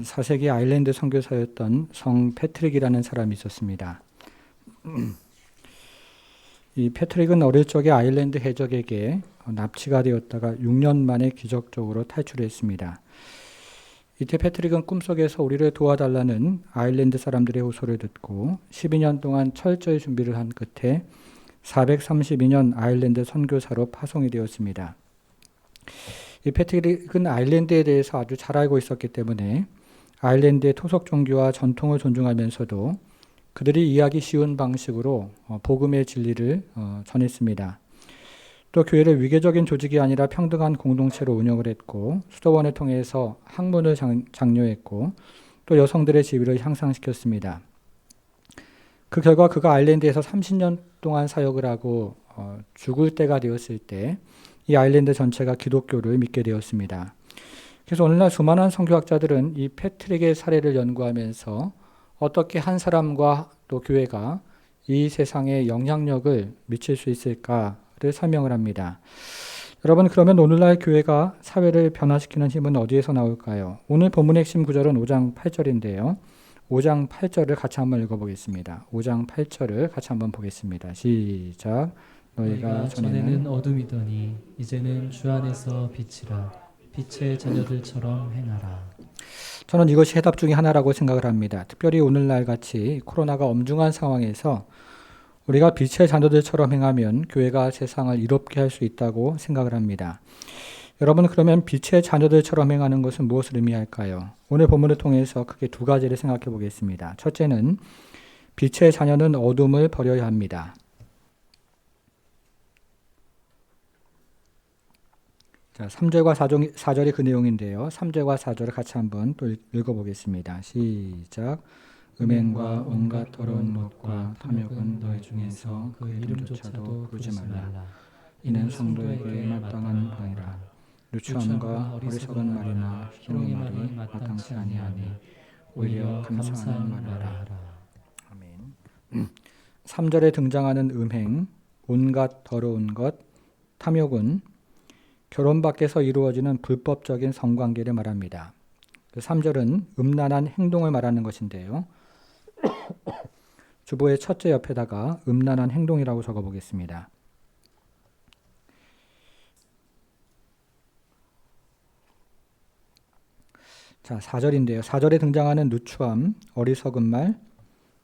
4세기 아일랜드 선교사였던 성 패트릭이라는 사람이 있었습니다. 이 패트릭은 어릴 적에 아일랜드 해적에게 납치가 되었다가 6년 만에 기적적으로 탈출했습니다. 이때 패트릭은 꿈속에서 우리를 도와달라는 아일랜드 사람들의 호소를 듣고 12년 동안 철저히 준비를 한 끝에 432년 아일랜드 선교사로 파송이 되었습니다. 이 패트릭은 아일랜드에 대해서 아주 잘 알고 있었기 때문에 아일랜드의 토속 종교와 전통을 존중하면서도 그들이 이해하기 쉬운 방식으로 복음의 진리를 전했습니다. 또 교회를 위계적인 조직이 아니라 평등한 공동체로 운영을 했고 수도원을 통해서 학문을 장려했고 또 여성들의 지위를 향상시켰습니다. 그 결과 그가 아일랜드에서 30년 동안 사역을 하고 죽을 때가 되었을 때 이 아일랜드 전체가 기독교를 믿게 되었습니다. 그래서 오늘날 수많은 선교학자들은 이 패트릭의 사례를 연구하면서 어떻게 한 사람과 또 교회가 이 세상에 영향력을 미칠 수 있을까를 설명을 합니다. 여러분, 그러면 오늘날 교회가 사회를 변화시키는 힘은 어디에서 나올까요? 오늘 본문의 핵심 구절은 5장 8절인데요. 5장 8절을 같이 한번 읽어보겠습니다. 5장 8절을 같이 한번 보겠습니다. 시작. 너희가 전에는 어둠이더니 이제는 주 안에서 빛이라. 빛의 자녀들처럼 행하라. 저는 이것이 해답 중에 하나라고 생각을 합니다. 특별히 오늘날 같이 코로나가 엄중한 상황에서 우리가 빛의 자녀들처럼 행하면 교회가 세상을 이롭게 할 수 있다고 생각을 합니다. 여러분, 그러면 빛의 자녀들처럼 행하는 것은 무엇을 의미할까요? 오늘 본문을 통해서 크게 두 가지를 생각해 보겠습니다. 첫째는 빛의 자녀는 어둠을 버려야 합니다. 자, 3절과 4절이 그 내용인데요. 3절과 4절을 같이 한번 또 읽어보겠습니다. 시작. 음행과 온갖 더러운 것과 탐욕은 너희 중에서 그 이름조차도 부르지 말라. 이는 성도에게 마땅한 방이라. 누추함과 어리석은 말이나 희롱의 말이 마땅치 아니하니 오히려 감사하는 말을 하라. 아멘. 3절에 등장하는 음행, 온갖 더러운 것, 탐욕은 결혼 밖에서 이루어지는 불법적인 성관계를 말합니다. 3절은 음란한 행동을 말하는 것인데요. 주보의 첫째 옆에다가 음란한 행동이라고 적어보겠습니다. 자, 4절인데요. 4절에 등장하는 누추함, 어리석은 말,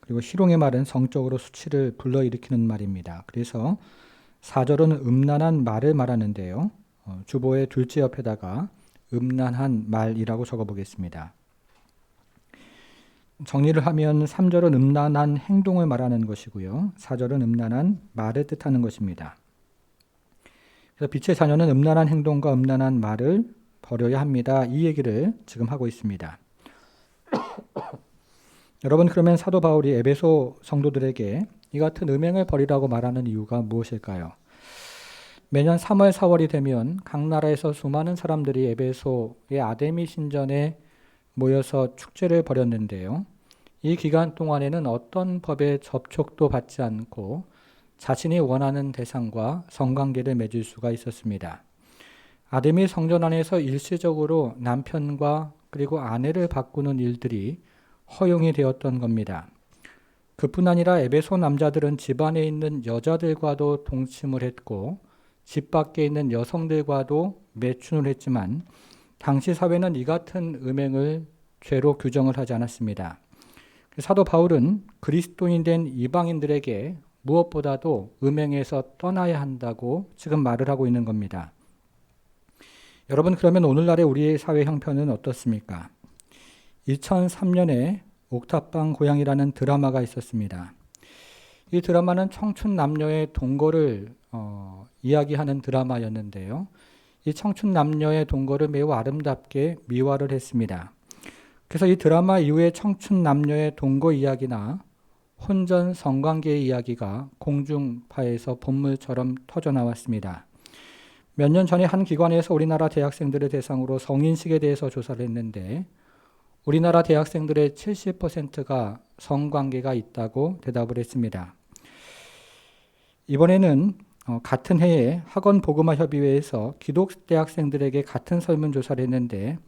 그리고 희롱의 말은 성적으로 수치를 불러일으키는 말입니다. 그래서 4절은 음란한 말을 말하는데요. 주보의 둘째 옆에다가 음란한 말이라고 적어보겠습니다. 정리를 하면 3절은 음란한 행동을 말하는 것이고요. 4절은 음란한 말을 뜻하는 것입니다. 그래서 빛의 자녀는 음란한 행동과 음란한 말을 버려야 합니다. 이 얘기를 지금 하고 있습니다. 여러분, 그러면 사도 바울이 에베소 성도들에게 이 같은 음행을 버리라고 말하는 이유가 무엇일까요? 매년 3월, 4월이 되면 각 나라에서 수많은 사람들이 에베소의 아데미 신전에 모여서 축제를 벌였는데요. 이 기간 동안에는 어떤 법의 접촉도 받지 않고 자신이 원하는 대상과 성관계를 맺을 수가 있었습니다. 아데미 성전 안에서 일시적으로 남편과 그리고 아내를 바꾸는 일들이 허용이 되었던 겁니다. 그뿐 아니라 에베소 남자들은 집안에 있는 여자들과도 동침을 했고 집 밖에 있는 여성들과도 매춘을 했지만 당시 사회는 이 같은 음행을 죄로 규정을 하지 않았습니다. 사도 바울은 그리스도인 된 이방인들에게 무엇보다도 음행에서 떠나야 한다고 지금 말을 하고 있는 겁니다. 여러분, 그러면 오늘날의 우리의 사회 형편은 어떻습니까? 2003년에 옥탑방 고양이라는 드라마가 있었습니다. 이 드라마는 청춘 남녀의 동거를 이야기하는 드라마였는데요. 이 청춘 남녀의 동거를 매우 아름답게 미화를 했습니다. 그래서 이 드라마 이후에 청춘 남녀의 동거 이야기나 혼전 성관계의 이야기가 공중파에서 본물처럼 터져나왔습니다. 몇 년 전에 한 기관에서 우리나라 대학생들을 대상으로 성인식에 대해서 조사를 했는데 우리나라 대학생들의 70%가 성관계가 있다고 대답을 했습니다. 이번에는 같은 해에 학원보그마협의회에서 기독대학생들에게 같은 설문조사를 했는데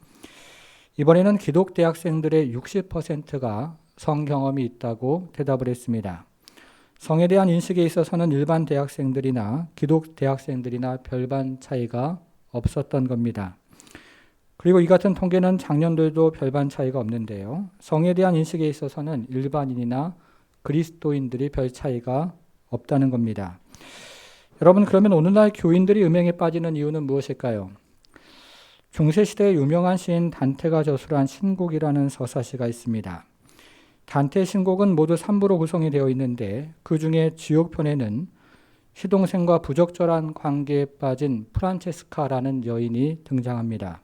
이번에는 기독 대학생들의 60%가 성 경험이 있다고 대답을 했습니다. 성에 대한 인식에 있어서는 일반 대학생들이나 기독 대학생들이나 별반 차이가 없었던 겁니다. 그리고 이 같은 통계는 작년들도 별반 차이가 없는데요. 성에 대한 인식에 있어서는 일반인이나 그리스도인들이 별 차이가 없다는 겁니다. 여러분, 그러면 오늘날 교인들이 음행에 빠지는 이유는 무엇일까요? 중세시대의 유명한 시인 단테가 저술한 신곡이라는 서사시가 있습니다. 단테의 신곡은 모두 3부로 구성이 되어 있는데 그 중에 지옥편에는 시동생과 부적절한 관계에 빠진 프란체스카라는 여인이 등장합니다.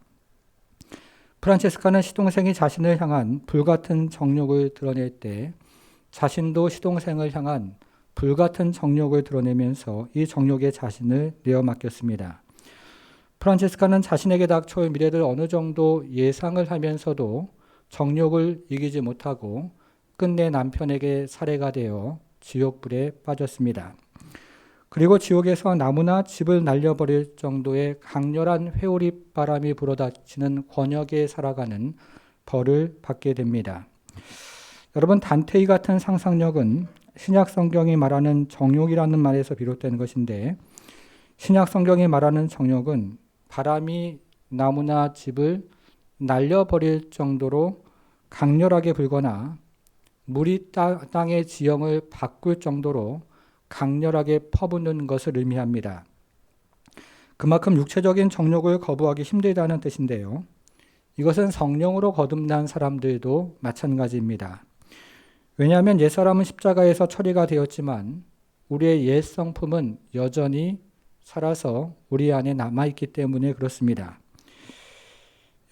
프란체스카는 시동생이 자신을 향한 불같은 정욕을 드러낼 때 자신도 시동생을 향한 불같은 정욕을 드러내면서 이 정욕에 자신을 내어 맡겼습니다. 프란체스카는 자신에게 닥쳐올 미래를 어느 정도 예상을 하면서도 정욕을 이기지 못하고 끝내 남편에게 살해가 되어 지옥불에 빠졌습니다. 그리고 지옥에서 나무나 집을 날려버릴 정도의 강렬한 회오리 바람이 불어닥치는 권역에 살아가는 벌을 받게 됩니다. 여러분, 단테이 같은 상상력은 신약 성경이 말하는 정욕이라는 말에서 비롯된 것인데, 신약 성경이 말하는 정욕은 바람이 나무나 집을 날려버릴 정도로 강렬하게 불거나 물이 땅의 지형을 바꿀 정도로 강렬하게 퍼붓는 것을 의미합니다. 그만큼 육체적인 정욕을 거부하기 힘들다는 뜻인데요. 이것은 성령으로 거듭난 사람들도 마찬가지입니다. 왜냐하면 옛사람은 십자가에서 처리가 되었지만 우리의 옛 성품은 여전히 살아서 우리 안에 남아있기 때문에 그렇습니다.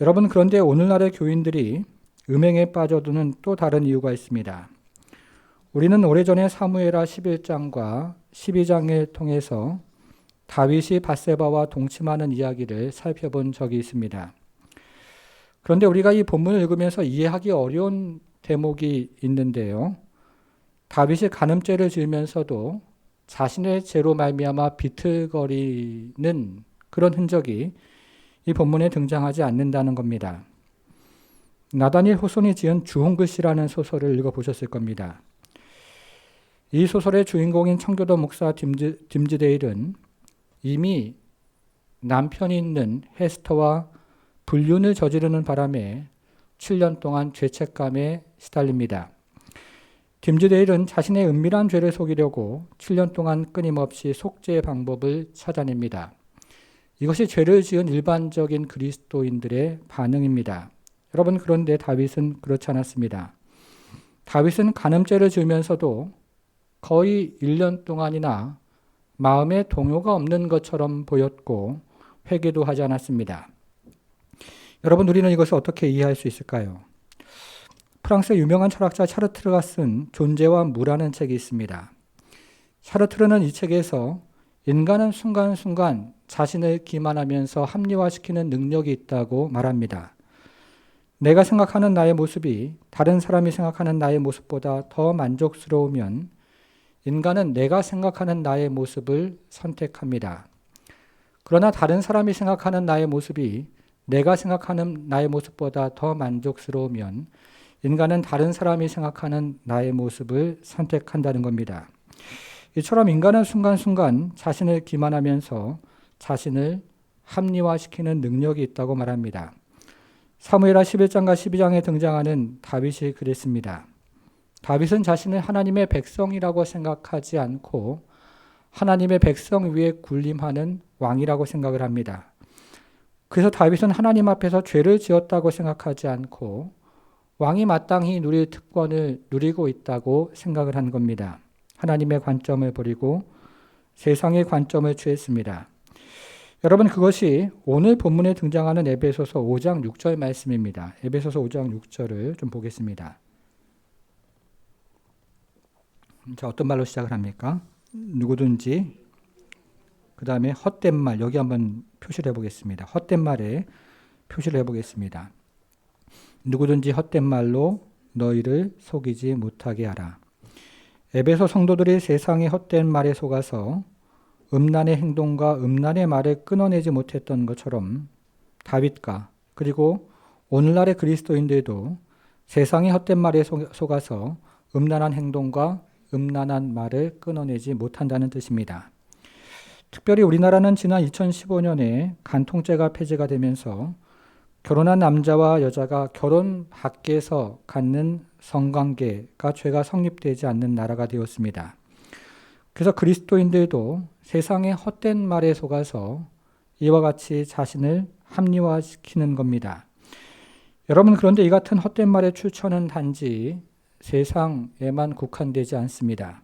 여러분, 그런데 오늘날의 교인들이 음행에 빠져드는 또 다른 이유가 있습니다. 우리는 오래전에 사무엘하 11장과 12장을 통해서 다윗이 밧세바와 동침하는 이야기를 살펴본 적이 있습니다. 그런데 우리가 이 본문을 읽으면서 이해하기 어려운 대목이 있는데요. 다윗이 간음죄를 지으면서도 자신의 죄로 말미암아 비틀거리는 그런 흔적이 이 본문에 등장하지 않는다는 겁니다. 나다니엘 호손이 지은 주홍글씨라는 소설을 읽어보셨을 겁니다. 이 소설의 주인공인 청교도 목사 딤즈데일은 이미 남편이 있는 헤스터와 불륜을 저지르는 바람에 7년 동안 죄책감에 시달립니다. 딤즈데일은 자신의 은밀한 죄를 속이려고 7년 동안 끊임없이 속죄의 방법을 찾아냅니다. 이것이 죄를 지은 일반적인 그리스도인들의 반응입니다. 여러분, 그런데 다윗은 그렇지 않았습니다. 다윗은 간음죄를 지으면서도 거의 1년 동안이나 마음에 동요가 없는 것처럼 보였고 회개도 하지 않았습니다. 여러분, 우리는 이것을 어떻게 이해할 수 있을까요? 프랑스의 유명한 철학자 샤르트르가 쓴 존재와 무라는 책이 있습니다. 샤르트르는 이 책에서 인간은 순간순간 자신을 기만하면서 합리화시키는 능력이 있다고 말합니다. 내가 생각하는 나의 모습이 다른 사람이 생각하는 나의 모습보다 더 만족스러우면 인간은 내가 생각하는 나의 모습을 선택합니다. 그러나 다른 사람이 생각하는 나의 모습이 내가 생각하는 나의 모습보다 더 만족스러우면 인간은 다른 사람이 생각하는 나의 모습을 선택한다는 겁니다. 이처럼 인간은 순간순간 자신을 기만하면서 자신을 합리화시키는 능력이 있다고 말합니다. 사무엘하 11장과 12장에 등장하는 다윗이 그랬습니다. 다윗은 자신을 하나님의 백성이라고 생각하지 않고 하나님의 백성 위에 군림하는 왕이라고 생각을 합니다. 그래서 다윗은 하나님 앞에서 죄를 지었다고 생각하지 않고 왕이 마땅히 누릴 특권을 누리고 있다고 생각을 한 겁니다. 하나님의 관점을 버리고 세상의 관점을 취했습니다. 여러분, 그것이 오늘 본문에 등장하는 에베소서 5장 6절 말씀입니다. 에베소서 5장 6절을 좀 보겠습니다. 자, 어떤 말로 시작을 합니까? 누구든지, 그 다음에 헛된 말, 여기 한번 표시를 해보겠습니다. 헛된 말에 표시를 해보겠습니다. 누구든지 헛된 말로 너희를 속이지 못하게 하라. 에베소 성도들이 세상의 헛된 말에 속아서 음란의 행동과 음란의 말을 끊어내지 못했던 것처럼 다윗과 그리고 오늘날의 그리스도인들도 세상의 헛된 말에 속아서 음란한 행동과 음란한 말을 끊어내지 못한다는 뜻입니다. 특별히 우리나라는 지난 2015년에 간통죄가 폐지가 되면서 결혼한 남자와 여자가 결혼 밖에서 갖는 성관계가 죄가 성립되지 않는 나라가 되었습니다. 그래서 그리스도인들도 세상의 헛된 말에 속아서 이와 같이 자신을 합리화시키는 겁니다. 여러분, 그런데 이 같은 헛된 말의 출처는 단지 세상에만 국한되지 않습니다.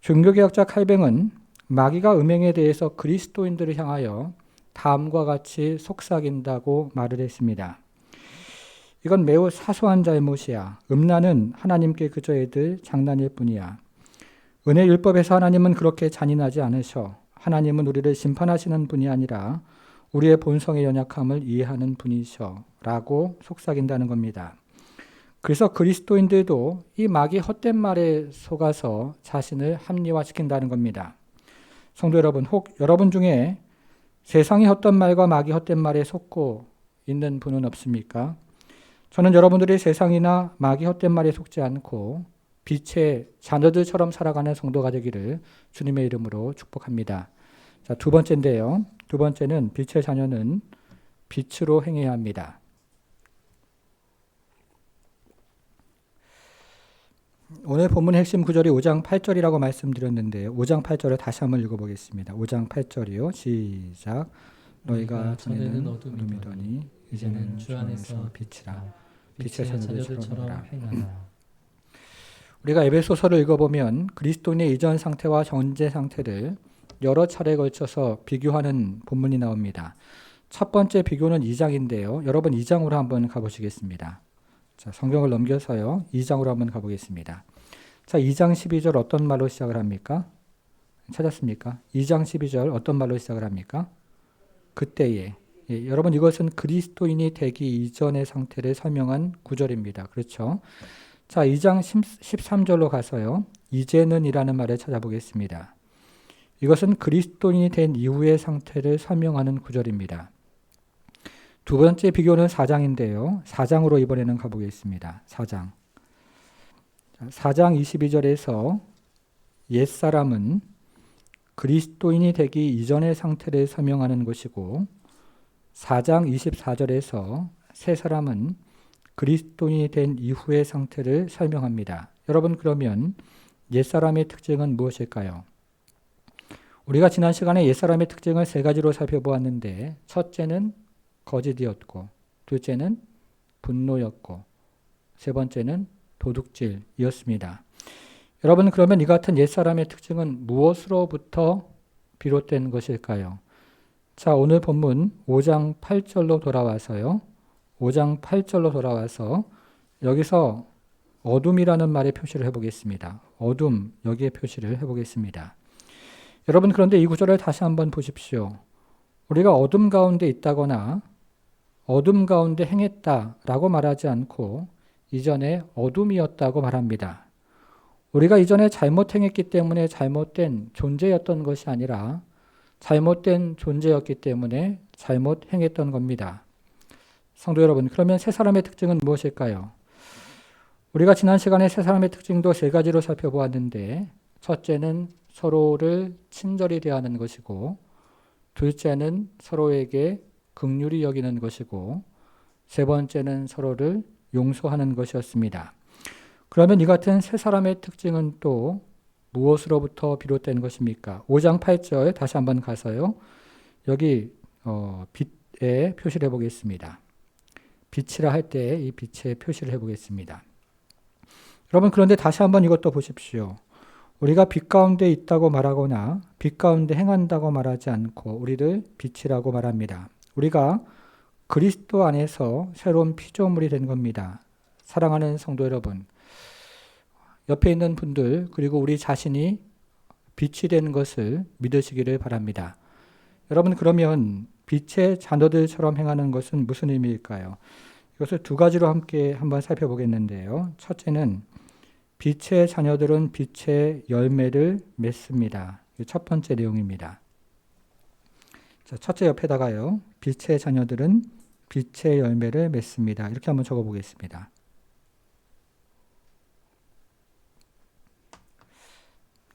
종교개혁자 칼뱅은 마귀가 음행에 대해서 그리스도인들을 향하여 다음과 같이 속삭인다고 말을 했습니다. 이건 매우 사소한 잘못이야. 음란은 하나님께 그저 애들 장난일 뿐이야. 은혜 율법에서 하나님은 그렇게 잔인하지 않으셔. 하나님은 우리를 심판하시는 분이 아니라 우리의 본성의 연약함을 이해하는 분이셔. 라고 속삭인다는 겁니다. 그래서 그리스도인들도 이 마귀 헛된 말에 속아서 자신을 합리화시킨다는 겁니다. 성도 여러분, 혹 여러분 중에 세상의 헛된 말과 마귀 헛된 말에 속고 있는 분은 없습니까? 저는 여러분들이 세상이나 마귀 헛된 말에 속지 않고 빛의 자녀들처럼 살아가는 성도가 되기를 주님의 이름으로 축복합니다. 자, 두 번째인데요. 두 번째는 빛의 자녀는 빛으로 행해야 합니다. 오늘 본문의 핵심 구절이 5장 8절이라고 말씀드렸는데 5장 8절을 다시 한번 읽어보겠습니다. 5장 8절이요. 시작. 너희가 전에는 어둠이더니 이제는 주 안에서 빛이라. 빛의 자녀들처럼 행하라. 우리가 에베소서를 읽어보면 그리스도인의 이전 상태와 현재 상태를 여러 차례에 걸쳐서 비교하는 본문이 나옵니다. 첫 번째 비교는 2장인데요. 여러분 2장으로 한번 가보시겠습니다. 자, 성경을 넘겨서요. 2장으로 한번 가보겠습니다. 자, 2장 12절 어떤 말로 시작을 합니까? 찾았습니까? 2장 12절 어떤 말로 시작을 합니까? 그때에. 예, 여러분 이것은 그리스도인이 되기 이전의 상태를 설명한 구절입니다. 그렇죠? 자, 2장 13절로 가서요. 이제는 이라는 말을 찾아보겠습니다. 이것은 그리스도인이 된 이후의 상태를 설명하는 구절입니다. 두 번째 비교는 4장인데요. 4장으로 이번에는 가보겠습니다. 4장. 4장 22절에서 옛사람은 그리스도인이 되기 이전의 상태를 설명하는 것이고 4장 24절에서 새사람은 그리스도인이 된 이후의 상태를 설명합니다. 여러분 그러면 옛사람의 특징은 무엇일까요? 우리가 지난 시간에 옛사람의 특징을 세 가지로 살펴보았는데 첫째는 거짓이었고 둘째는 분노였고 세 번째는 도둑질이었습니다. 여러분 그러면 이 같은 옛사람의 특징은 무엇으로부터 비롯된 것일까요? 자, 오늘 본문 5장 8절로 돌아와서요. 5장 8절로 돌아와서 여기서 어둠이라는 말에 표시를 해보겠습니다. 어둠 여기에 표시를 해보겠습니다. 여러분 그런데 이 구절을 다시 한번 보십시오. 우리가 어둠 가운데 있다거나 어둠 가운데 행했다라고 말하지 않고 이전에 어둠이었다고 말합니다. 우리가 이전에 잘못 행했기 때문에 잘못된 존재였던 것이 아니라 잘못된 존재였기 때문에 잘못 행했던 겁니다. 성도 여러분, 그러면 세 사람의 특징은 무엇일까요? 우리가 지난 시간에 세 사람의 특징도 세 가지로 살펴보았는데 첫째는 서로를 친절히 대하는 것이고 둘째는 서로에게 긍휼히 여기는 것이고 세 번째는 서로를 용서하는 것이었습니다. 그러면 이 같은 세 사람의 특징은 또 무엇으로부터 비롯된 것입니까? 5장 8절 다시 한번 가서요. 여기 빛에 표시를 해보겠습니다. 빛이라 할 때 이 빛에 표시를 해보겠습니다. 여러분 그런데 다시 한번 이것도 보십시오. 우리가 빛 가운데 있다고 말하거나 빛 가운데 행한다고 말하지 않고 우리를 빛이라고 말합니다. 우리가 그리스도 안에서 새로운 피조물이 된 겁니다. 사랑하는 성도 여러분, 옆에 있는 분들 그리고 우리 자신이 빛이 된 것을 믿으시기를 바랍니다. 여러분 그러면 빛의 자녀들처럼 행하는 것은 무슨 의미일까요? 이것을 두 가지로 함께 한번 살펴보겠는데요. 첫째는 빛의 자녀들은 빛의 열매를 맺습니다. 첫 번째 내용입니다. 자, 첫째 옆에다가요. 빛의 자녀들은 빛의 열매를 맺습니다. 이렇게 한번 적어보겠습니다.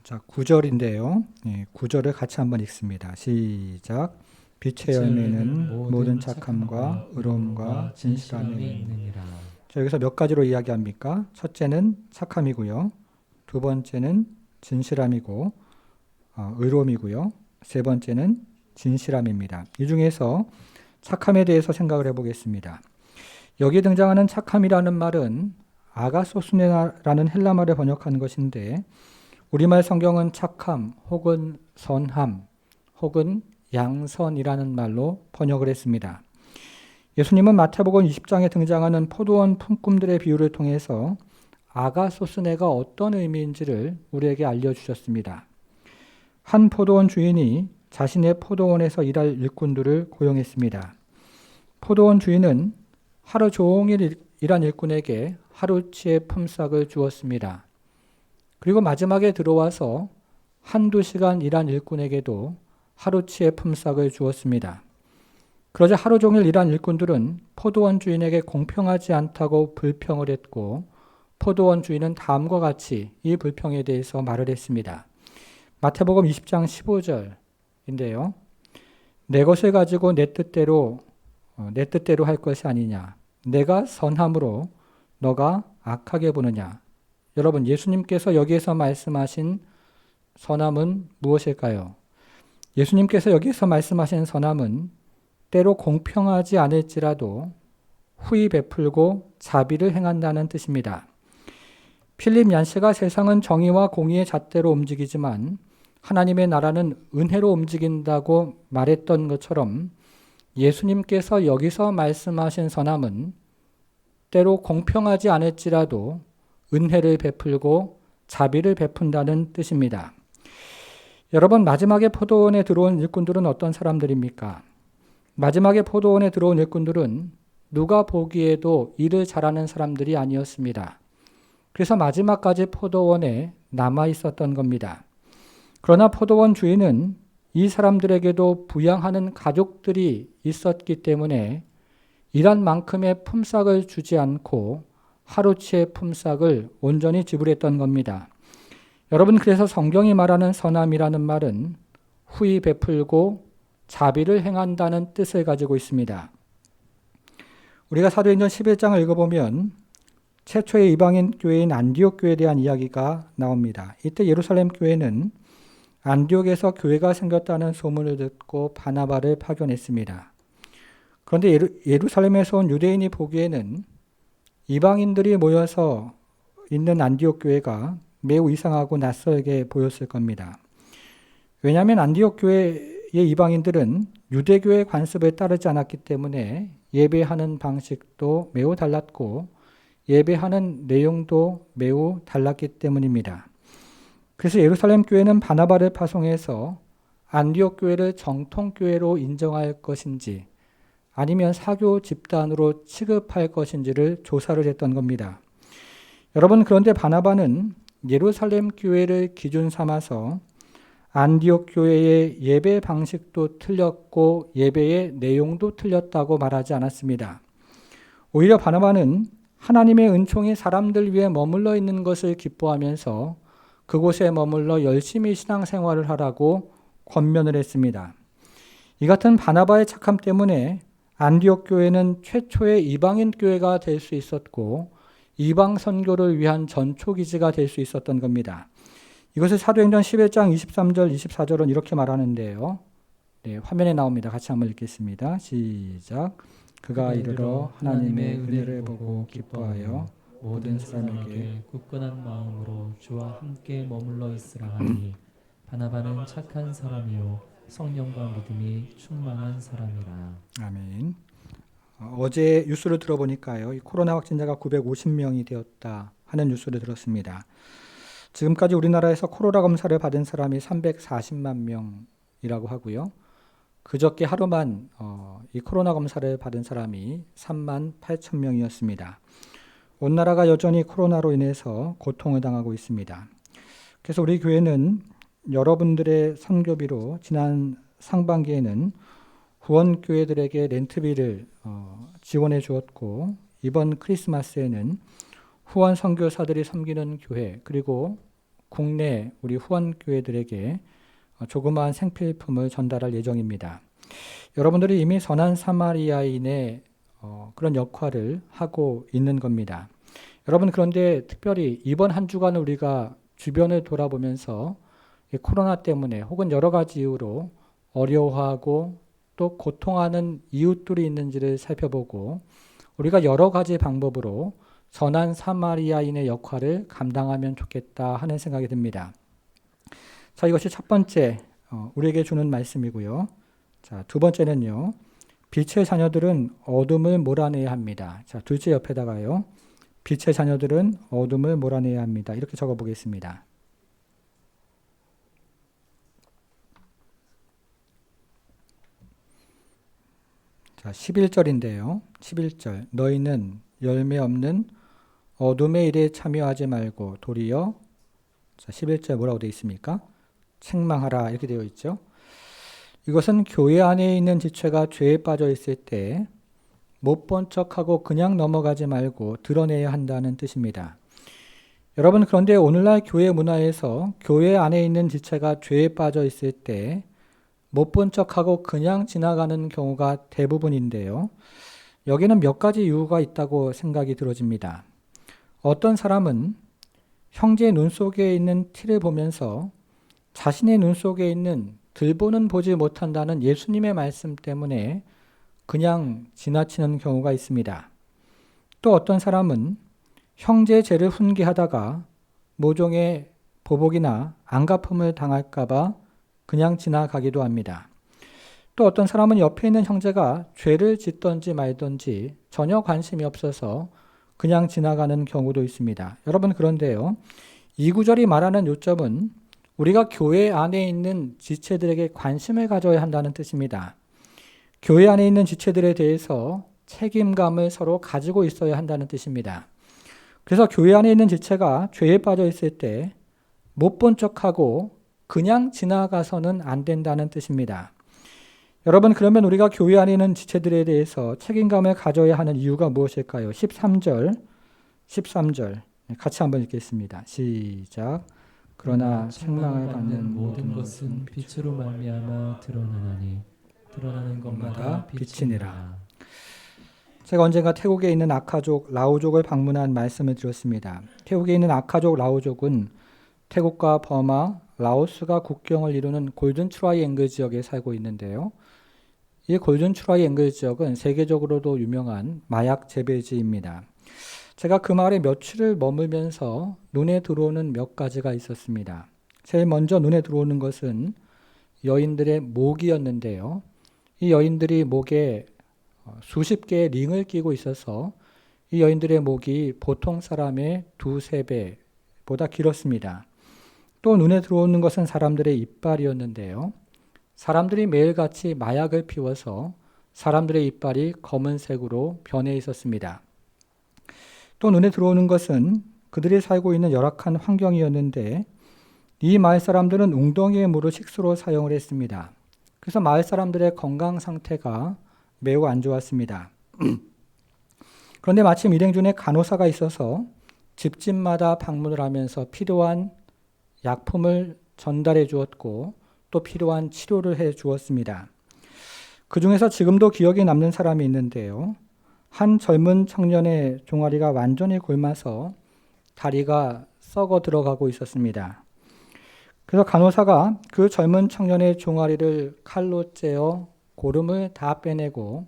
자, 9절인데요. 9절을 같이 한번 읽습니다. 시작. 빛의 열매는 모든 착함과 의로움과 진실함이 있느니라. 자, 여기서 몇 가지로 이야기합니까? 첫째는 착함이고요. 두 번째는 진실함이고 의로움이고요. 세 번째는 진실함입니다. 이 중에서 착함에 대해서 생각을 해보겠습니다. 여기 등장하는 착함이라는 말은 아가소스네라는 헬라말을 번역한 것인데 우리말 성경은 착함 혹은 선함 혹은 양선이라는 말로 번역을 했습니다. 예수님은 마태복음 20장에 등장하는 포도원 품꾼들의 비유를 통해서 아가소스네가 어떤 의미인지를 우리에게 알려주셨습니다. 한 포도원 주인이 자신의 포도원에서 일할 일꾼들을 고용했습니다. 포도원 주인은 하루 종일 일한 일꾼에게 하루치의 품삯을 주었습니다. 그리고 마지막에 들어와서 한두 시간 일한 일꾼에게도 하루치의 품삯을 주었습니다. 그러자 하루 종일 일한 일꾼들은 포도원 주인에게 공평하지 않다고 불평을 했고 포도원 주인은 다음과 같이 이 불평에 대해서 말을 했습니다. 마태복음 20장 15절인데요. 내 것을 가지고 내 뜻대로 할 것이 아니냐. 내가 선함으로 너가 악하게 보느냐. 여러분, 예수님께서 여기에서 말씀하신 선함은 무엇일까요? 예수님께서 여기서 말씀하신 선함은 때로 공평하지 않을지라도 후히 베풀고 자비를 행한다는 뜻입니다. 필립 얀시가 세상은 정의와 공의의 잣대로 움직이지만 하나님의 나라는 은혜로 움직인다고 말했던 것처럼 예수님께서 여기서 말씀하신 선함은 때로 공평하지 않을지라도 은혜를 베풀고 자비를 베푼다는 뜻입니다. 여러분, 마지막에 포도원에 들어온 일꾼들은 어떤 사람들입니까? 마지막에 포도원에 들어온 일꾼들은 누가 보기에도 일을 잘하는 사람들이 아니었습니다. 그래서 마지막까지 포도원에 남아 있었던 겁니다. 그러나 포도원 주인은 이 사람들에게도 부양하는 가족들이 있었기 때문에 일한 만큼의 품삯을 주지 않고 하루치의 품삯을 온전히 지불했던 겁니다. 여러분, 그래서 성경이 말하는 선함이라는 말은 후히 베풀고 자비를 행한다는 뜻을 가지고 있습니다. 우리가 사도행전 11장을 읽어보면 최초의 이방인 교회인 안디옥 교회에 대한 이야기가 나옵니다. 이때 예루살렘 교회는 안디옥에서 교회가 생겼다는 소문을 듣고 바나바를 파견했습니다. 그런데 예루살렘에서 온 유대인이 보기에는 이방인들이 모여서 있는 안디옥 교회가 매우 이상하고 낯설게 보였을 겁니다. 왜냐하면 안디옥 교회의 이방인들은 유대교의 관습을 따르지 않았기 때문에 예배하는 방식도 매우 달랐고 예배하는 내용도 매우 달랐기 때문입니다. 그래서 예루살렘 교회는 바나바를 파송해서 안디옥 교회를 정통교회로 인정할 것인지 아니면 사교 집단으로 취급할 것인지를 조사를 했던 겁니다. 여러분, 그런데 바나바는 예루살렘 교회를 기준 삼아서 안디옥 교회의 예배 방식도 틀렸고 예배의 내용도 틀렸다고 말하지 않았습니다. 오히려 바나바는 하나님의 은총이 사람들 위해 머물러 있는 것을 기뻐하면서 그곳에 머물러 열심히 신앙생활을 하라고 권면을 했습니다. 이 같은 바나바의 착함 때문에 안디옥 교회는 최초의 이방인 교회가 될 수 있었고 이방 선교를 위한 전초기지가 될 수 있었던 겁니다. 이것을 사도행전 11장 23절 24절은 이렇게 말하는데요. 네, 화면에 나옵니다. 같이 한번 읽겠습니다. 시작. 그가 이르러 하나님의 은혜를 보고 기뻐하여 모든 사람에게 굳건한 마음으로 주와 함께 머물러 있으라 하니 바나바는 착한 사람이요 성령과 믿음이 충만한 사람이라. 아멘. 어제 뉴스를 들어보니까요. 이 코로나 확진자가 950명이 되었다 하는 뉴스를 들었습니다. 지금까지 우리나라에서 코로나 검사를 받은 사람이 340만 명이라고 하고요. 그저께 하루만 이 코로나 검사를 받은 사람이 3만 8천 명이었습니다. 온 나라가 여전히 코로나로 인해서 고통을 당하고 있습니다. 그래서 우리 교회는 여러분들의 선교비로 지난 상반기에는 후원교회들에게 렌트비를 지원해 주었고, 이번 크리스마스에는 후원 선교사들이 섬기는 교회 그리고 국내 우리 후원교회들에게 조그마한 생필품을 전달할 예정입니다. 여러분들이 이미 선한 사마리아인의 그런 역할을 하고 있는 겁니다. 여러분, 그런데 특별히 이번 한 주간을 우리가 주변을 돌아보면서 이 코로나 때문에 혹은 여러 가지 이유로 어려워하고 또 고통하는 이웃들이 있는지를 살펴보고 우리가 여러 가지 방법으로 선한 사마리아인의 역할을 감당하면 좋겠다 하는 생각이 듭니다. 자, 이것이 첫 번째 우리에게 주는 말씀이고요. 자, 두 번째는요. 빛의 자녀들은 어둠을 몰아내야 합니다. 자, 둘째 옆에다가요. 빛의 자녀들은 어둠을 몰아내야 합니다. 이렇게 적어 보겠습니다. 자, 11절인데요. 11절. 너희는 열매 없는 어둠의 일에 참여하지 말고 도리어, 자, 11절 뭐라고 되어 있습니까? 책망하라 이렇게 되어 있죠. 이것은 교회 안에 있는 지체가 죄에 빠져 있을 때 못 본 척하고 그냥 넘어가지 말고 드러내야 한다는 뜻입니다. 여러분, 그런데 오늘날 교회 문화에서 교회 안에 있는 지체가 죄에 빠져 있을 때 못 본 척하고 그냥 지나가는 경우가 대부분인데요. 여기는 몇 가지 이유가 있다고 생각이 들어집니다. 어떤 사람은 형제의 눈 속에 있는 티를 보면서 자신의 눈 속에 있는 들보는 보지 못한다는 예수님의 말씀 때문에 그냥 지나치는 경우가 있습니다. 또 어떤 사람은 형제의 죄를 훈계하다가 모종의 보복이나 안갚음을 당할까봐 그냥 지나가기도 합니다. 또 어떤 사람은 옆에 있는 형제가 죄를 짓던지 말던지 전혀 관심이 없어서 그냥 지나가는 경우도 있습니다. 여러분, 그런데요. 이 구절이 말하는 요점은 우리가 교회 안에 있는 지체들에게 관심을 가져야 한다는 뜻입니다. 교회 안에 있는 지체들에 대해서 책임감을 서로 가지고 있어야 한다는 뜻입니다. 그래서 교회 안에 있는 지체가 죄에 빠져 있을 때 못 본 척하고 그냥 지나가서는 안 된다는 뜻입니다. 여러분, 그러면 우리가 교회 안에 있는 지체들에 대해서 책임감을 가져야 하는 이유가 무엇일까요? 13절 같이 한번 읽겠습니다. 시작. 그러나 책망을 받는 모든 것은 빛으로 말미암아 드러나나니 드러나는 것마다 빛이니라. 제가 언젠가 태국에 있는 아카족 라오족을 방문한 말씀을 드렸습니다. 태국에 있는 아카족 라오족은 태국과 버마, 라오스가 국경을 이루는 골든 트라이앵글 지역에 살고 있는데요. 이 골든 트라이앵글 지역은 세계적으로도 유명한 마약 재배지입니다. 제가 그 마을에 며칠을 머물면서 눈에 들어오는 몇 가지가 있었습니다. 제일 먼저 눈에 들어오는 것은 여인들의 목이었는데요. 이 여인들이 목에 수십 개의 링을 끼고 있어서 이 여인들의 목이 보통 사람의 2~3배보다 길었습니다. 또 눈에 들어오는 것은 사람들의 이빨이었는데요. 사람들이 매일같이 마약을 피워서 사람들의 이빨이 검은색으로 변해 있었습니다. 또 눈에 들어오는 것은 그들이 살고 있는 열악한 환경이었는데 이 마을 사람들은 웅덩이의 물을 식수로 사용을 했습니다. 그래서 마을 사람들의 건강 상태가 매우 안 좋았습니다. 그런데 마침 일행 중에 간호사가 있어서 집집마다 방문을 하면서 필요한 약품을 전달해 주었고 또 필요한 치료를 해 주었습니다. 그 중에서 지금도 기억에 남는 사람이 있는데요. 한 젊은 청년의 종아리가 완전히 곪아서 다리가 썩어 들어가고 있었습니다. 그래서 간호사가 그 젊은 청년의 종아리를 칼로 째어 고름을 다 빼내고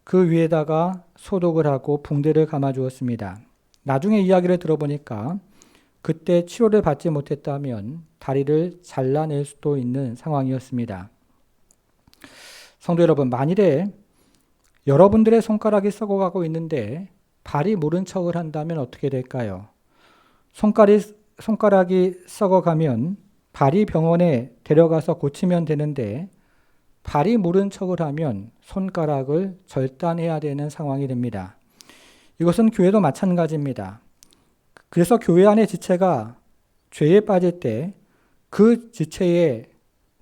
그 위에다가 소독을 하고 붕대를 감아 주었습니다. 나중에 이야기를 들어보니까 그때 치료를 받지 못했다면 다리를 잘라낼 수도 있는 상황이었습니다. 성도 여러분, 만일에 여러분들의 손가락이 썩어가고 있는데 발이 모른 척을 한다면 어떻게 될까요? 손가락이 썩어가면 발이 병원에 데려가서 고치면 되는데 발이 모른 척을 하면 손가락을 절단해야 되는 상황이 됩니다. 이것은 교회도 마찬가지입니다. 그래서 교회 안의 지체가 죄에 빠질 때 그 지체의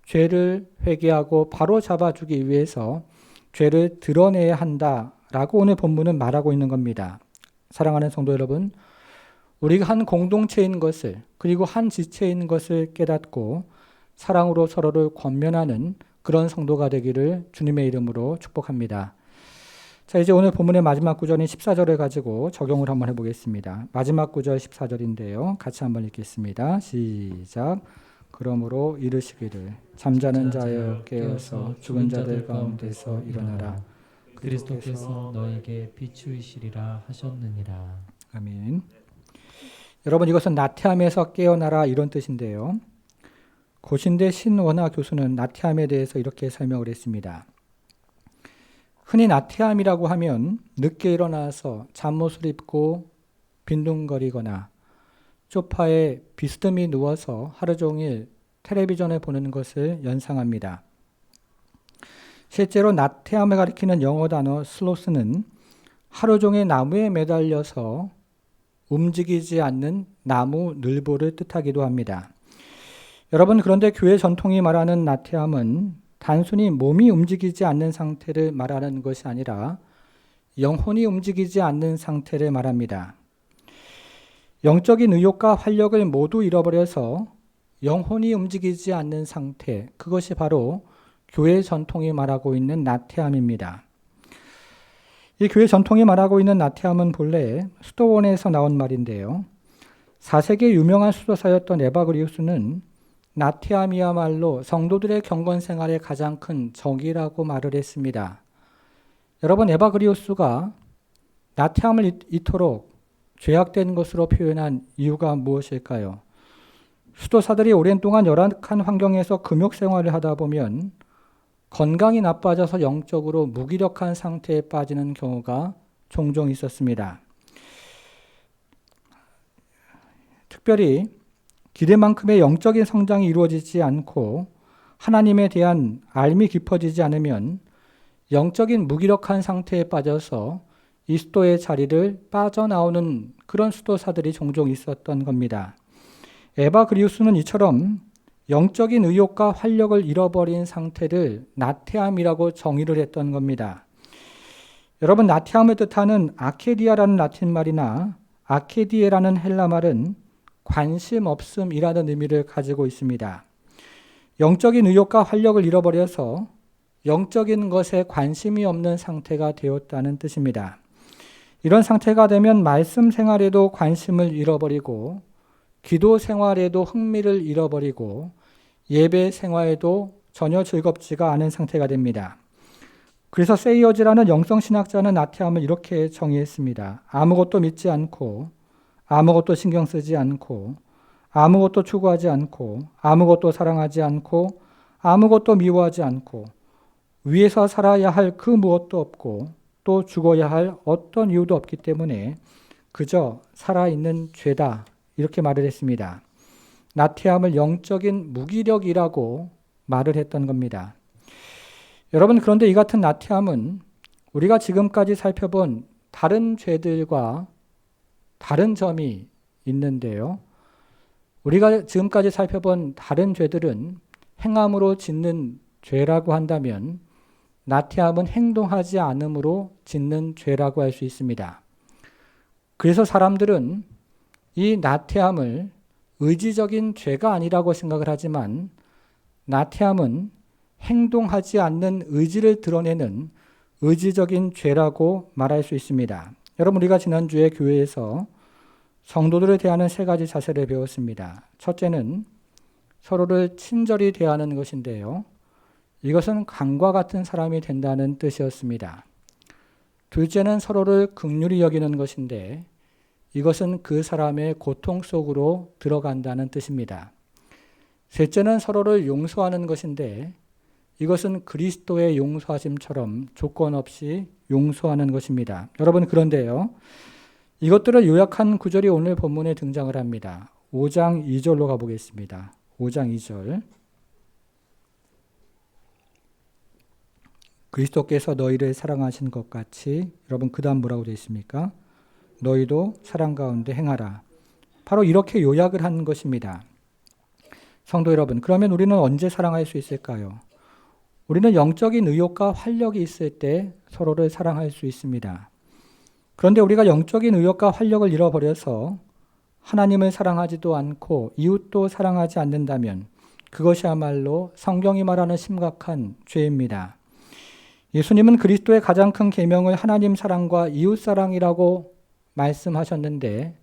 죄를 회개하고 바로 잡아주기 위해서 죄를 드러내야 한다라고 오늘 본문은 말하고 있는 겁니다. 사랑하는 성도 여러분, 우리가 한 공동체인 것을 그리고 한 지체인 것을 깨닫고 사랑으로 서로를 권면하는 그런 성도가 되기를 주님의 이름으로 축복합니다. 자, 이제 오늘 본문의 마지막 구절인 14절을 가지고 적용을 한번 해보겠습니다. 마지막 구절 14절인데요. 같이 한번 읽겠습니다. 시작. 그러므로 이르시기를 잠자는 자여 깨어서 죽은 자들 가운데서 일어나라. 그리스도께서 너에게 비추이시리라 하셨느니라. 아멘. 여러분, 이것은 나태함에서 깨어나라 이런 뜻인데요. 고신대 신원화 교수는 나태함에 대해서 이렇게 설명을 했습니다. 흔히 나태함이라고 하면 늦게 일어나서 잠옷을 입고 빈둥거리거나 소파에 비스듬히 누워서 하루 종일 텔레비전을 보는 것을 연상합니다. 실제로 나태함을 가리키는 영어 단어 슬로스는 하루 종일 나무에 매달려서 움직이지 않는 나무 늘보를 뜻하기도 합니다. 여러분, 그런데 교회 전통이 말하는 나태함은 단순히 몸이 움직이지 않는 상태를 말하는 것이 아니라 영혼이 움직이지 않는 상태를 말합니다. 영적인 의욕과 활력을 모두 잃어버려서 영혼이 움직이지 않는 상태, 그것이 바로 교회 전통이 말하고 있는 나태함입니다. 이 교회 전통이 말하고 있는 나태함은 본래 수도원에서 나온 말인데요. 4세기 유명한 수도사였던 에바그리우스는 나태함이야말로 성도들의 경건 생활의 가장 큰 적이라고 말을 했습니다. 여러분, 에바그리우스가 나태함을 이토록 죄악된 것으로 표현한 이유가 무엇일까요? 수도사들이 오랜 동안 열악한 환경에서 금욕 생활을 하다 보면 건강이 나빠져서 영적으로 무기력한 상태에 빠지는 경우가 종종 있었습니다. 특별히 기대만큼의 영적인 성장이 이루어지지 않고 하나님에 대한 알미 깊어지지 않으면 영적인 무기력한 상태에 빠져서 이 수도의 자리를 빠져나오는 그런 수도사들이 종종 있었던 겁니다. 에바그리우스는 이처럼 영적인 의욕과 활력을 잃어버린 상태를 나태함이라고 정의를 했던 겁니다. 여러분, 나태함을 뜻하는 아케디아라는 라틴 말이나 아케디에라는 헬라 말은 관심 없음이라는 의미를 가지고 있습니다. 영적인 의욕과 활력을 잃어버려서 영적인 것에 관심이 없는 상태가 되었다는 뜻입니다. 이런 상태가 되면 말씀 생활에도 관심을 잃어버리고 기도 생활에도 흥미를 잃어버리고 예배 생활에도 전혀 즐겁지가 않은 상태가 됩니다. 그래서 세이어즈라는 영성신학자는 나태함을 이렇게 정의했습니다. 아무것도 믿지 않고 아무것도 신경 쓰지 않고 아무것도 추구하지 않고 아무것도 사랑하지 않고 아무것도 미워하지 않고 위에서 살아야 할 그 무엇도 없고 또 죽어야 할 어떤 이유도 없기 때문에 그저 살아있는 죄다, 이렇게 말을 했습니다. 나태함을 영적인 무기력이라고 말을 했던 겁니다. 여러분, 그런데 이 같은 나태함은 우리가 지금까지 살펴본 다른 죄들과 다른 점이 있는데요. 우리가 지금까지 살펴본 다른 죄들은 행함으로 짓는 죄라고 한다면 나태함은 행동하지 않음으로 짓는 죄라고 할 수 있습니다. 그래서 사람들은 이 나태함을 의지적인 죄가 아니라고 생각을 하지만 나태함은 행동하지 않는 의지를 드러내는 의지적인 죄라고 말할 수 있습니다. 여러분, 우리가 지난주에 교회에서 성도들을 대하는 세 가지 자세를 배웠습니다. 첫째는 서로를 친절히 대하는 것인데요. 이것은 강과 같은 사람이 된다는 뜻이었습니다. 둘째는 서로를 긍휼히 여기는 것인데 이것은 그 사람의 고통 속으로 들어간다는 뜻입니다. 셋째는 서로를 용서하는 것인데 이것은 그리스도의 용서하심처럼 조건 없이 용서하는 것입니다. 여러분, 그런데요, 이것들을 요약한 구절이 오늘 본문에 등장을 합니다. 5장 2절로 가보겠습니다. 5장 2절. 그리스도께서 너희를 사랑하신 것 같이, 여러분 그 다음 뭐라고 되어 있습니까? 너희도 사랑 가운데 행하라. 바로 이렇게 요약을 한 것입니다. 성도 여러분, 그러면 우리는 언제 사랑할 수 있을까요? 우리는 영적인 의욕과 활력이 있을 때 서로를 사랑할 수 있습니다. 그런데 우리가 영적인 의욕과 활력을 잃어버려서 하나님을 사랑하지도 않고 이웃도 사랑하지 않는다면 그것이야말로 성경이 말하는 심각한 죄입니다. 예수님은 그리스도의 가장 큰 계명을 하나님 사랑과 이웃 사랑이라고 말씀하셨는데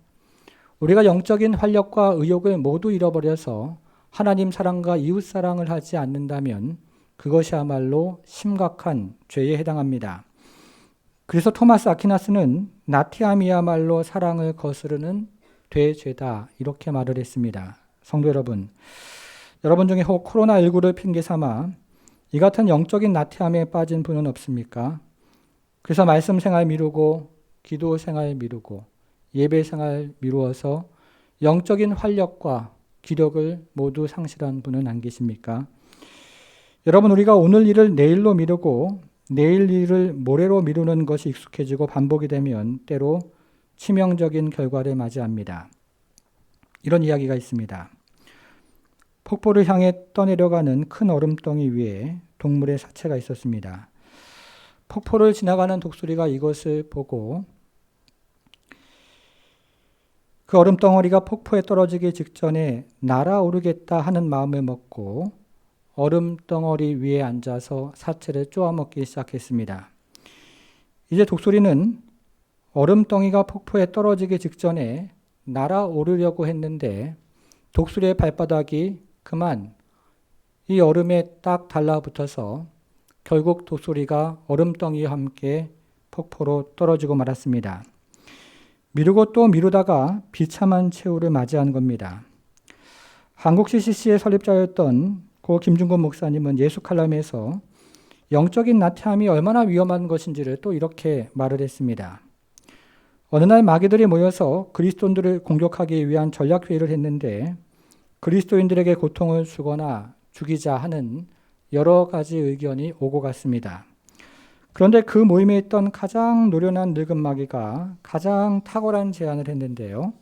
우리가 영적인 활력과 의욕을 모두 잃어버려서 하나님 사랑과 이웃 사랑을 하지 않는다면 그것이야말로 심각한 죄에 해당합니다. 그래서 토마스 아퀴나스는 나티함이야말로 사랑을 거스르는 대죄다 이렇게 말을 했습니다. 성도 여러분, 여러분 중에 혹 코로나19를 핑계 삼아 이 같은 영적인 나티함에 빠진 분은 없습니까? 그래서 말씀 생활 미루고 기도 생활 미루고 예배 생활 미루어서 영적인 활력과 기력을 모두 상실한 분은 안 계십니까? 여러분, 우리가 오늘 일을 내일로 미루고 내일 일을 모레로 미루는 것이 익숙해지고 반복이 되면 때로 치명적인 결과를 맞이합니다. 이런 이야기가 있습니다. 폭포를 향해 떠내려가는 큰 얼음덩이 위에 동물의 사체가 있었습니다. 폭포를 지나가는 독수리가 이것을 보고 그 얼음덩어리가 폭포에 떨어지기 직전에 날아오르겠다 하는 마음을 먹고 얼음덩어리 위에 앉아서 사체를 쪼아먹기 시작했습니다. 이제 독수리는 얼음덩이가 폭포에 떨어지기 직전에 날아오르려고 했는데 독수리의 발바닥이 그만 이 얼음에 딱 달라붙어서 결국 독수리가 얼음덩이와 함께 폭포로 떨어지고 말았습니다. 미루고 또 미루다가 비참한 최후를 맞이한 겁니다. 한국 CCC의 설립자였던 고 김중곤 목사님은 예수 칼럼에서 영적인 나태함이 얼마나 위험한 것인지를 또 이렇게 말을 했습니다. 어느 날 마귀들이 모여서 그리스도인들을 공격하기 위한 전략회의를 했는데 그리스도인들에게 고통을 주거나 죽이자 하는 여러 가지 의견이 오고 갔습니다. 그런데 그 모임에 있던 가장 노련한 늙은 마귀가 가장 탁월한 제안을 했는데요.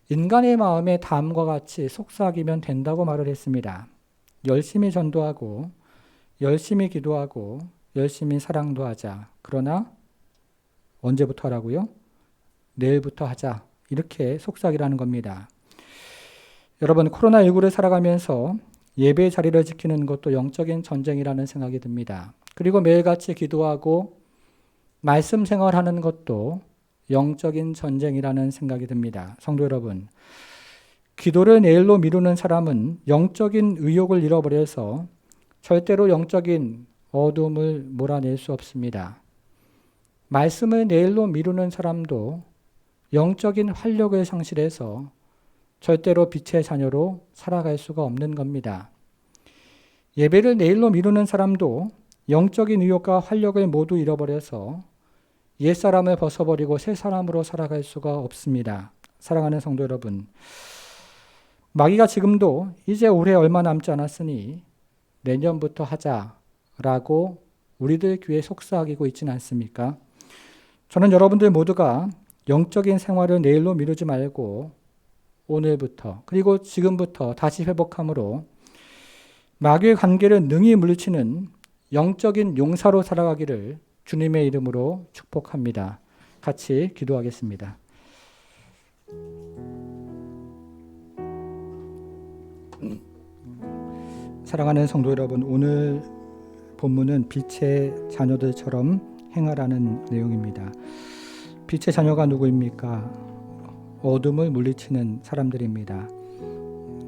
인간의 마음에 다음과 같이 속삭이면 된다고 말을 했습니다. 열심히 전도하고 열심히 기도하고 열심히 사랑도 하자. 그러나 언제부터 하라고요? 내일부터 하자. 이렇게 속삭이라는 겁니다. 여러분, 코로나19를 살아가면서 예배 자리를 지키는 것도 영적인 전쟁이라는 생각이 듭니다. 그리고 매일같이 기도하고 말씀 생활하는 것도 영적인 전쟁이라는 생각이 듭니다. 성도 여러분, 기도를 내일로 미루는 사람은 영적인 의욕을 잃어버려서 절대로 영적인 어둠을 몰아낼 수 없습니다. 말씀을 내일로 미루는 사람도 영적인 활력을 상실해서 절대로 빛의 자녀로 살아갈 수가 없는 겁니다. 예배를 내일로 미루는 사람도 영적인 의욕과 활력을 모두 잃어버려서 옛사람을 벗어버리고 새 사람으로 살아갈 수가 없습니다. 사랑하는 성도 여러분, 마귀가 지금도 이제 올해 얼마 남지 않았으니 내년부터 하자라고 우리들 귀에 속삭이고 있지는 않습니까? 저는 여러분들 모두가 영적인 생활을 내일로 미루지 말고 오늘부터 그리고 지금부터 다시 회복함으로 마귀의 관계를 능히 물리치는 영적인 용사로 살아가기를 주님의 이름으로 축복합니다. 같이 기도하겠습니다. 사랑하는 성도 여러분, 오늘 본문은 빛의 자녀들처럼 행하라는 내용입니다. 빛의 자녀가 누구입니까? 어둠을 물리치는 사람들입니다.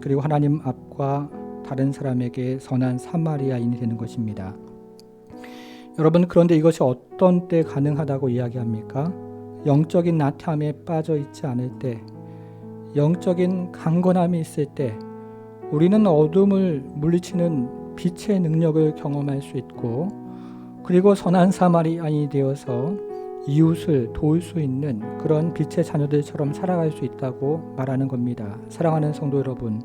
그리고 하나님 앞과 다른 사람에게 선한 사마리아인이 되는 것입니다. 여러분, 그런데 이것이 어떤 때 가능하다고 이야기합니까? 영적인 나태함에 빠져 있지 않을 때, 영적인 강건함이 있을 때 우리는 어둠을 물리치는 빛의 능력을 경험할 수 있고, 그리고 선한 사마리아인이 되어서 이웃을 도울 수 있는 그런 빛의 자녀들처럼 살아갈 수 있다고 말하는 겁니다. 사랑하는 성도 여러분,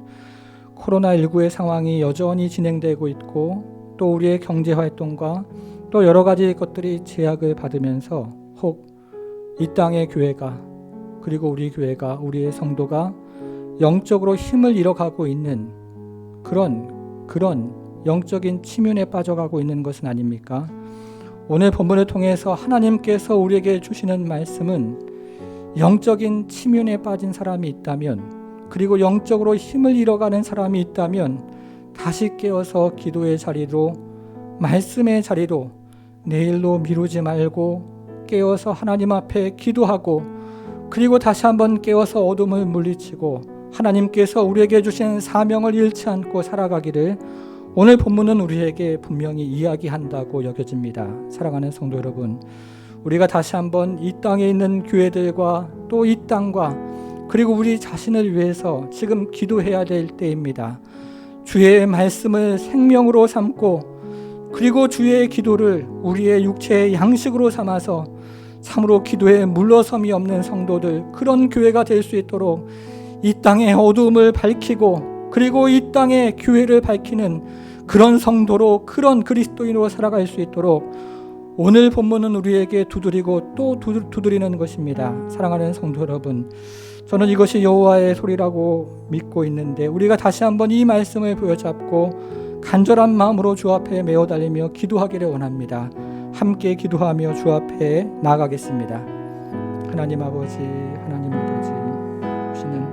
코로나19의 상황이 여전히 진행되고 있고 또 우리의 경제활동과 또 여러 가지 것들이 제약을 받으면서 혹 이 땅의 교회가 그리고 우리 교회가 우리의 성도가 영적으로 힘을 잃어가고 있는 그런 영적인 침륜에 빠져가고 있는 것은 아닙니까? 오늘 본문을 통해서 하나님께서 우리에게 주시는 말씀은 영적인 침륜에 빠진 사람이 있다면, 그리고 영적으로 힘을 잃어가는 사람이 있다면 다시 깨어서 기도의 자리로, 말씀의 자리로 내일로 미루지 말고 깨어서 하나님 앞에 기도하고, 그리고 다시 한번 깨어서 어둠을 물리치고 하나님께서 우리에게 주신 사명을 잃지 않고 살아가기를 오늘 본문은 우리에게 분명히 이야기한다고 여겨집니다. 사랑하는 성도 여러분, 우리가 다시 한번 이 땅에 있는 교회들과 또 이 땅과 그리고 우리 자신을 위해서 지금 기도해야 될 때입니다. 주의 말씀을 생명으로 삼고, 그리고 주의 기도를 우리의 육체의 양식으로 삼아서 참으로 기도에 물러섬이 없는 성도들, 그런 교회가 될 수 있도록 이 땅의 어두움을 밝히고, 그리고 이 땅의 교회를 밝히는 그런 성도로, 그런 그리스도인으로 살아갈 수 있도록 오늘 본문은 우리에게 두드리고 또 두드리는 것입니다. 사랑하는 성도 여러분, 저는 이것이 여호와의 소리라고 믿고 있는데, 우리가 다시 한번 이 말씀을 부여잡고 간절한 마음으로 주 앞에 메어 달리며 기도하기를 원합니다. 함께 기도하며 주 앞에 나아가겠습니다. 하나님 아버지, 하나님 아버지, 주시는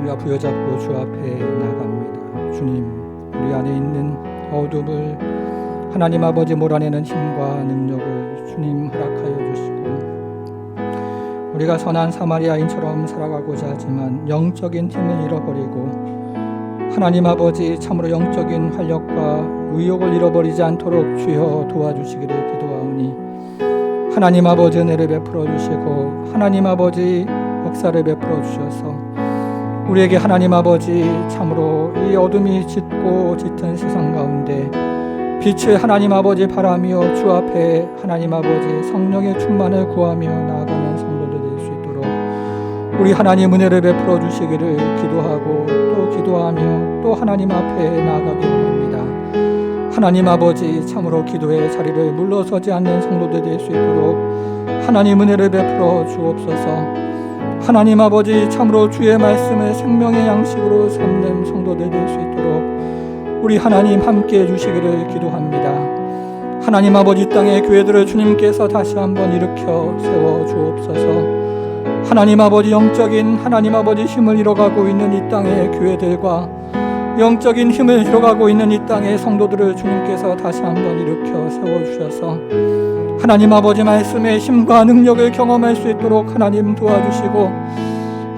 우리가 부여잡고 주 앞에 나아갑니다. 주님, 우리 안에 있는 어둠을 하나님 아버지 몰아내는 힘과 능력을 주님 허락하여 주시고, 우리가 선한 사마리아인처럼 살아가고자 하지만 영적인 힘을 잃어버리고 하나님 아버지 참으로 영적인 활력과 의욕을 잃어버리지 않도록 주여 도와주시기를 기도하오니, 하나님 아버지 은혜를 베풀어 주시고 하나님 아버지 역사를 베풀어 주셔서 우리에게 하나님 아버지 참으로 이 어둠이 짙고 짙은 세상 가운데 빛을 하나님 아버지 바라며 주 앞에 하나님 아버지 성령의 충만을 구하며 나아가는 성도들 될 수 있도록 우리 하나님 은혜를 베풀어 주시기를 기도하고 또 기도하며 또 하나님 앞에 나아가기 원합니다. 하나님 아버지 참으로 기도의 자리를 물러서지 않는 성도들 될 수 있도록 하나님 은혜를 베풀어 주옵소서. 하나님 아버지 참으로 주의 말씀을 생명의 양식으로 삼는 성도들 될 수 있도록 우리 하나님 함께해 주시기를 기도합니다. 하나님 아버지 땅의 교회들을 주님께서 다시 한번 일으켜 세워 주옵소서. 하나님 아버지 영적인 하나님 아버지 힘을 잃어가고 있는 이 땅의 교회들과 영적인 힘을 잃어가고 있는 이 땅의 성도들을 주님께서 다시 한번 일으켜 세워 주셔서 하나님 아버지 말씀의 힘과 능력을 경험할 수 있도록 하나님 도와주시고,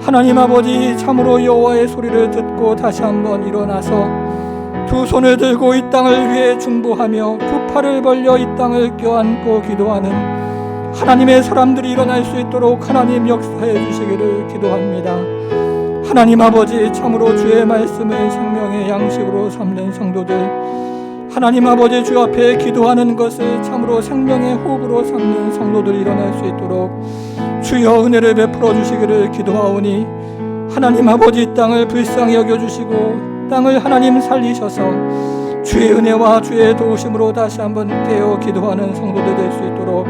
하나님 아버지 참으로 여호와의 소리를 듣고 다시 한번 일어나서 두 손을 들고 이 땅을 위해 중보하며 두 팔을 벌려 이 땅을 껴안고 기도하는 하나님의 사람들이 일어날 수 있도록 하나님 역사해 주시기를 기도합니다. 하나님 아버지 참으로 주의 말씀을 생명의 양식으로 삼는 성도들, 하나님 아버지 주 앞에 기도하는 것을 참으로 생명의 호흡으로 삼는 성도들이 일어날 수 있도록 주여 은혜를 베풀어 주시기를 기도하오니, 하나님 아버지 이 땅을 불쌍히 여겨주시고 땅을 하나님 살리셔서 주의 은혜와 주의 도우심으로 다시 한번 깨어 기도하는 성도들 될 수 있도록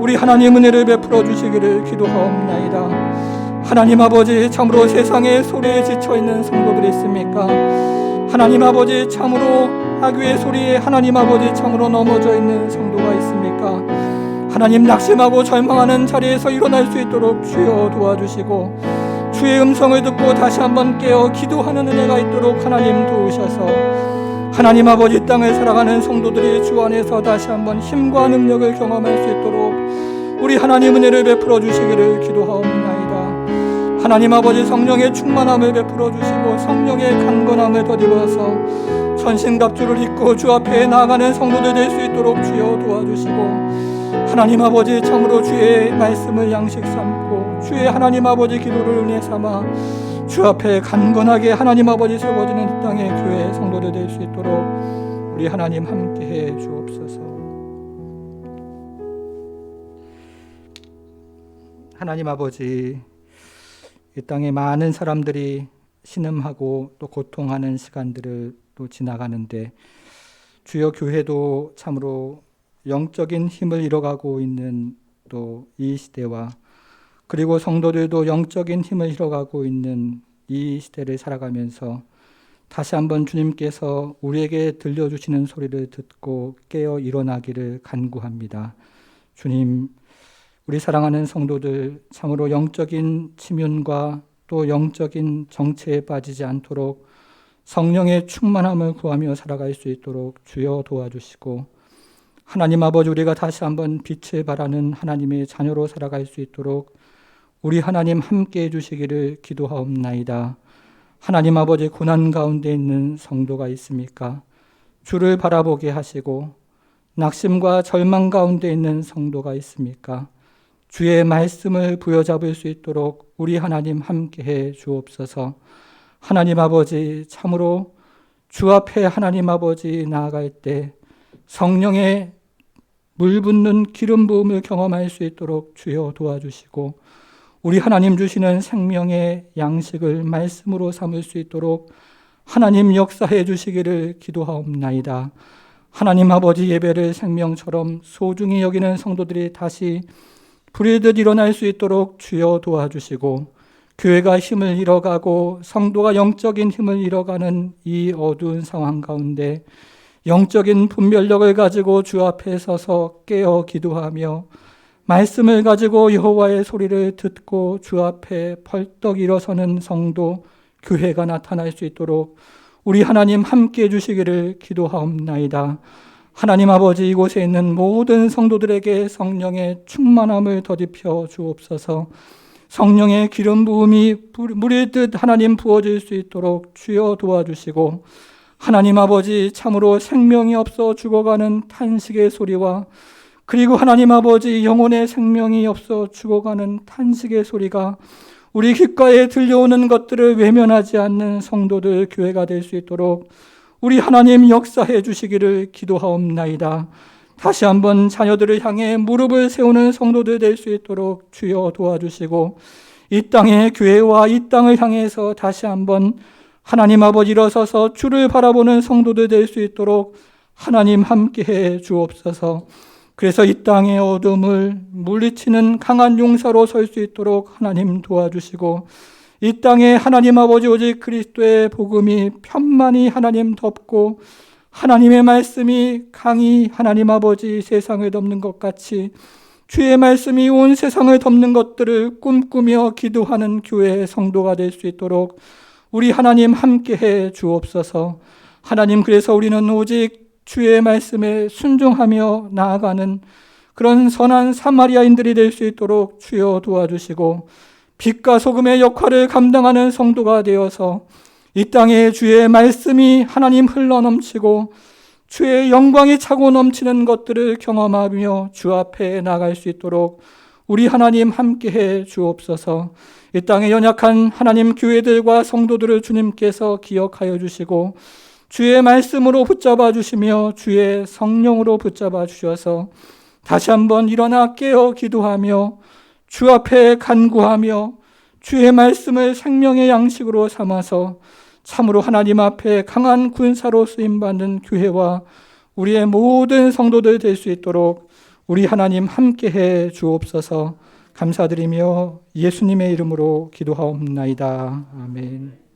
우리 하나님 은혜를 베풀어 주시기를 기도하옵나이다. 하나님 아버지 참으로 세상의 소리에 지쳐있는 성도들이 있습니까? 하나님 아버지 참으로 악귀의 소리에 하나님 아버지 참으로 넘어져 있는 성도가 있습니까? 하나님 낙심하고 절망하는 자리에서 일어날 수 있도록 주여 도와주시고 주의 음성을 듣고 다시 한번 깨어 기도하는 은혜가 있도록 하나님 도우셔서 하나님 아버지 땅을 살아가는 성도들이 주 안에서 다시 한번 힘과 능력을 경험할 수 있도록 우리 하나님 은혜를 베풀어 주시기를 기도하옵나이다. 하나님 아버지 성령의 충만함을 베풀어 주시고 성령의 강건함을 덧입어서 전신갑주를 입고 주 앞에 나아가는 성도들 될 수 있도록 주여 도와주시고, 하나님 아버지 참으로 주의 말씀을 양식 삼고 주의 하나님 아버지 기도를 은혜 삼아 주 앞에 강건하게 하나님 아버지 세워지는 이 땅의 교회 성도들 될 수 있도록 우리 하나님 함께해 주옵소서. 하나님 아버지, 이 땅에 많은 사람들이 신음하고 또 고통하는 시간들을 또 지나가는데 주여 교회도 참으로 영적인 힘을 잃어가고 있는 또 이 시대와 그리고 성도들도 영적인 힘을 잃어가고 있는 이 시대를 살아가면서 다시 한번 주님께서 우리에게 들려주시는 소리를 듣고 깨어 일어나기를 간구합니다. 주님, 우리 사랑하는 성도들 참으로 영적인 침륜과 또 영적인 정체에 빠지지 않도록 성령의 충만함을 구하며 살아갈 수 있도록 주여 도와주시고, 하나님 아버지, 우리가 다시 한번 빛을 발하는 하나님의 자녀로 살아갈 수 있도록 우리 하나님 함께 해주시기를 기도하옵나이다. 하나님 아버지, 고난 가운데 있는 성도가 있습니까? 주를 바라보게 하시고 낙심과 절망 가운데 있는 성도가 있습니까? 주의 말씀을 부여잡을 수 있도록 우리 하나님 함께해 주옵소서. 하나님 아버지, 참으로 주 앞에 하나님 아버지 나아갈 때 성령의 물 붓는 기름 부음을 경험할 수 있도록 주여 도와주시고, 우리 하나님 주시는 생명의 양식을 말씀으로 삼을 수 있도록 하나님 역사해 주시기를 기도하옵나이다. 하나님 아버지, 예배를 생명처럼 소중히 여기는 성도들이 다시 불의듯 일어날 수 있도록 주여 도와주시고, 교회가 힘을 잃어가고 성도가 영적인 힘을 잃어가는 이 어두운 상황 가운데 영적인 분별력을 가지고 주 앞에 서서 깨어 기도하며 말씀을 가지고 여호와의 소리를 듣고 주 앞에 벌떡 일어서는 성도, 교회가 나타날 수 있도록 우리 하나님 함께 해주시기를 기도하옵나이다. 하나님 아버지, 이곳에 있는 모든 성도들에게 성령의 충만함을 더딥혀 주옵소서. 성령의 기름 부음이 물일 듯 하나님 부어질 수 있도록 주여 도와주시고, 하나님 아버지, 참으로 생명이 없어 죽어가는 탄식의 소리와 그리고 하나님 아버지, 영혼의 생명이 없어 죽어가는 탄식의 소리가 우리 귓가에 들려오는 것들을 외면하지 않는 성도들, 교회가 될 수 있도록 우리 하나님 역사해 주시기를 기도하옵나이다. 다시 한번 자녀들을 향해 무릎을 세우는 성도들 될 수 있도록 주여 도와주시고, 이 땅의 교회와 이 땅을 향해서 다시 한번 하나님 아버지 일어서서 주를 바라보는 성도들 될 수 있도록 하나님 함께해 주옵소서. 그래서 이 땅의 어둠을 물리치는 강한 용사로 설 수 있도록 하나님 도와주시고, 이 땅에 하나님 아버지 오직 그리스도의 복음이 편만히 하나님 덮고 하나님의 말씀이 강히 하나님 아버지 세상을 덮는 것 같이 주의 말씀이 온 세상을 덮는 것들을 꿈꾸며 기도하는 교회의 성도가 될 수 있도록 우리 하나님 함께해 주옵소서. 하나님, 그래서 우리는 오직 주의 말씀에 순종하며 나아가는 그런 선한 사마리아인들이 될 수 있도록 주여 도와주시고, 빛과 소금의 역할을 감당하는 성도가 되어서 이 땅에 주의 말씀이 하나님 흘러넘치고 주의 영광이 차고 넘치는 것들을 경험하며 주 앞에 나갈 수 있도록 우리 하나님 함께해 주옵소서. 이 땅에 연약한 하나님 교회들과 성도들을 주님께서 기억하여 주시고 주의 말씀으로 붙잡아 주시며 주의 성령으로 붙잡아 주셔서 다시 한번 일어나 깨어 기도하며 주 앞에 간구하며 주의 말씀을 생명의 양식으로 삼아서 참으로 하나님 앞에 강한 군사로 쓰임받는 교회와 우리의 모든 성도들 될 수 있도록 우리 하나님 함께해 주옵소서. 감사드리며 예수님의 이름으로 기도하옵나이다. 아멘.